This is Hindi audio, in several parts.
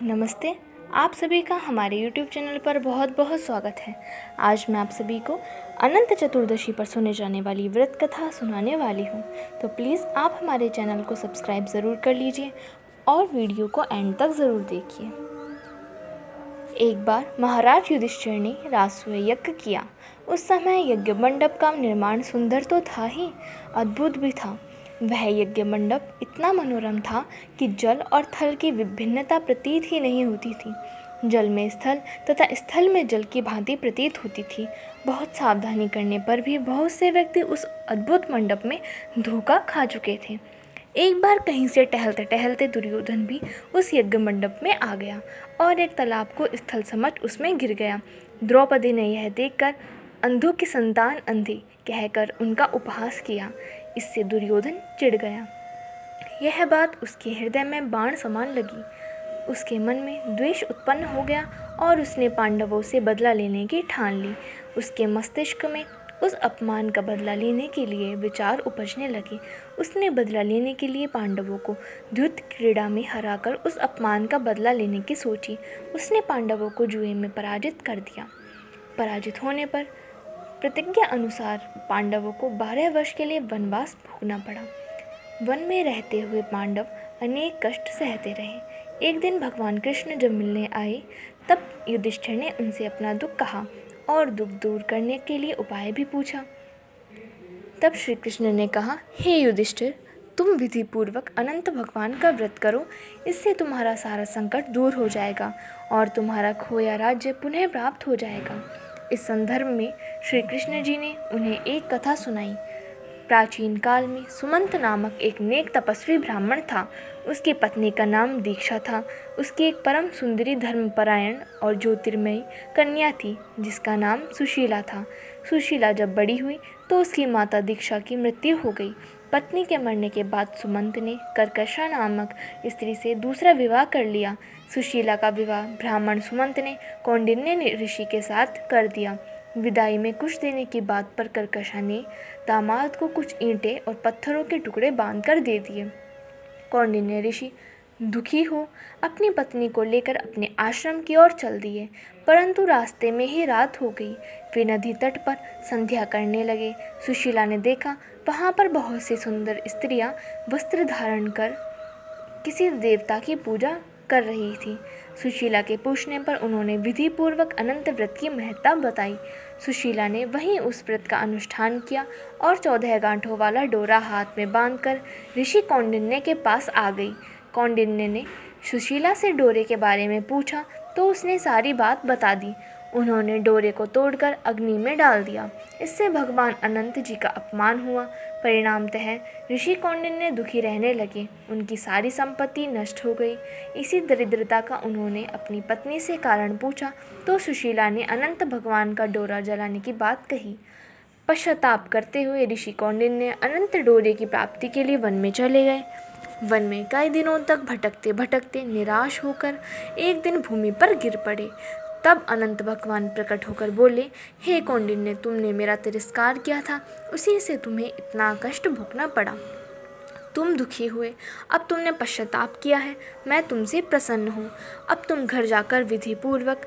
नमस्ते। आप सभी का हमारे YouTube चैनल पर बहुत बहुत स्वागत है। आज मैं आप सभी को अनंत चतुर्दशी पर सुने जाने वाली व्रत कथा सुनाने वाली हूँ। तो प्लीज़ आप हमारे चैनल को सब्सक्राइब ज़रूर कर लीजिए और वीडियो को एंड तक ज़रूर देखिए। एक बार महाराज युधिष्ठिर ने राजसूय यज्ञ किया। उस समय यज्ञ मंडप का निर्माण सुंदर तो था ही, अद्भुत भी था। वह यज्ञ मंडप इतना मनोरम था कि जल और थल की विभिन्नता प्रतीत ही नहीं होती थी। जल में स्थल तथा स्थल में जल की भांति प्रतीत होती थी। बहुत सावधानी करने पर भी बहुत से व्यक्ति उस अद्भुत मंडप में धोखा खा चुके थे। एक बार कहीं से टहलते टहलते दुर्योधन भी उस यज्ञ मंडप में आ गया और एक तालाब को स्थल समझ उसमें गिर गया। द्रौपदी ने यह देखकर अंधों की संतान अंधी कहकर उनका उपहास किया। इससे दुर्योधन चिढ़ गया। यह बात उसके हृदय में बाण समान लगी। उसके मन में द्वेष उत्पन्न हो गया और उसने पांडवों से बदला लेने की ठान ली। उसके मस्तिष्क में उस अपमान का बदला लेने के लिए विचार उपजने लगे। उसने बदला लेने के लिए पांडवों को द्यूत क्रीड़ा में हराकर उस अपमान का बदला लेने की सोची। उसने पांडवों को जुए में पराजित कर दिया। पराजित होने पर प्रतिज्ञा अनुसार पांडवों को 12 वर्ष के लिए वनवास भोगना पड़ा। वन में रहते हुए पांडव अनेक कष्ट सहते रहे। एक दिन भगवान कृष्ण जब मिलने आए तब युधिष्ठिर ने उनसे अपना दुख कहा और दुख दूर करने के लिए उपाय भी पूछा। तब श्री कृष्ण ने कहा, हे युधिष्ठिर, तुम विधि पूर्वक अनंत भगवान का व्रत करो। इससे तुम्हारा सारा संकट दूर हो जाएगा और तुम्हारा खोया राज्य पुनः प्राप्त हो जाएगा। इस संदर्भ में श्री कृष्ण जी ने उन्हें एक कथा सुनाई। प्राचीन काल में सुमंत नामक एक नेक तपस्वी ब्राह्मण था। उसकी पत्नी का नाम दीक्षा था। उसकी एक परम सुंदरी धर्मपरायण और ज्योतिर्मयी कन्या थी जिसका नाम सुशीला था। सुशीला जब बड़ी हुई तो उसकी माता दीक्षा की मृत्यु हो गई। पत्नी के मरने के बाद सुमंत ने कर्कशा नामक स्त्री से दूसरा विवाह कर लिया। सुशीला का विवाह ब्राह्मण सुमंत ने कौंडिन्य ऋषि के साथ कर दिया। विदाई में कुछ देने की बात पर कर्कशा ने दामाद को कुछ ईंटें और पत्थरों के टुकड़े बांधकर दे दिए। कौंडिन्य ऋषि दुखी हो अपनी पत्नी को लेकर अपने आश्रम की ओर चल दिए, परंतु रास्ते में ही रात हो गई। वे नदी तट पर संध्या करने लगे। सुशीला ने देखा वहाँ पर बहुत सी सुंदर स्त्रियाँ वस्त्र धारण कर किसी देवता की पूजा कर रही थी। सुशीला के पूछने पर उन्होंने विधि पूर्वक अनंत व्रत की महत्ता बताई। सुशीला ने वहीं उस व्रत का अनुष्ठान किया और 14 गांठों वाला डोरा हाथ में बांधकर ऋषि कौंडिन्य के पास आ गई। कौंडिन्य ने सुशीला से डोरे के बारे में पूछा तो उसने सारी बात बता दी। उन्होंने डोरे को तोड़कर अग्नि में डाल दिया। इससे भगवान अनंत जी का अपमान हुआ। परिणामतः ऋषि कौंडिन्य दुखी रहने लगे। उनकी सारी संपत्ति नष्ट हो गई। इसी दरिद्रता का उन्होंने अपनी पत्नी से कारण पूछा तो सुशीला ने अनंत भगवान का डोरा जलाने की बात कही। पश्चाताप करते हुए ऋषि कौंडिन्य अनंत डोरे की प्राप्ति के लिए वन में चले गए। वन में कई दिनों तक भटकते भटकते निराश होकर एक दिन भूमि पर गिर पड़े। तब अनंत भगवान प्रकट होकर बोले, हे कौंडिन्य, तुमने मेरा तिरस्कार किया था, उसी से तुम्हें इतना कष्ट भोगना पड़ा। तुम दुखी हुए, अब तुमने पश्चाताप किया है, मैं तुमसे प्रसन्न हूँ। अब तुम घर जाकर विधि पूर्वक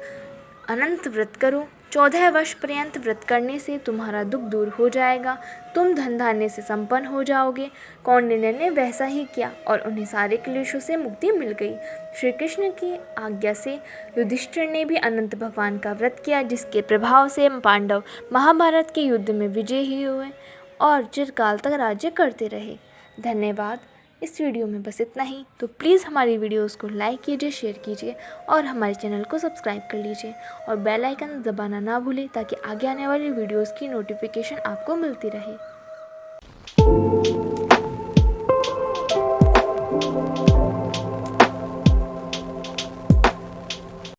अनंत व्रत करो। 14 वर्ष पर्यंत व्रत करने से तुम्हारा दुख दूर हो जाएगा। तुम धन धान्य से संपन्न हो जाओगे। कौंडिन्य ने वैसा ही किया और उन्हें सारे क्लेशों से मुक्ति मिल गई। श्री कृष्ण की आज्ञा से युधिष्ठिर ने भी अनंत भगवान का व्रत किया, जिसके प्रभाव से पांडव महाभारत के युद्ध में विजयी हुए और चिरकाल तक राज्य करते रहे। धन्यवाद। इस वीडियो में बस इतना ही। तो प्लीज़ हमारी वीडियोस को लाइक कीजिए, शेयर कीजिए और हमारे चैनल को सब्सक्राइब कर लीजिए और बेल आइकन दबाना ना भूलें ताकि आगे आने वाली वीडियोस की नोटिफिकेशन आपको मिलती रहे।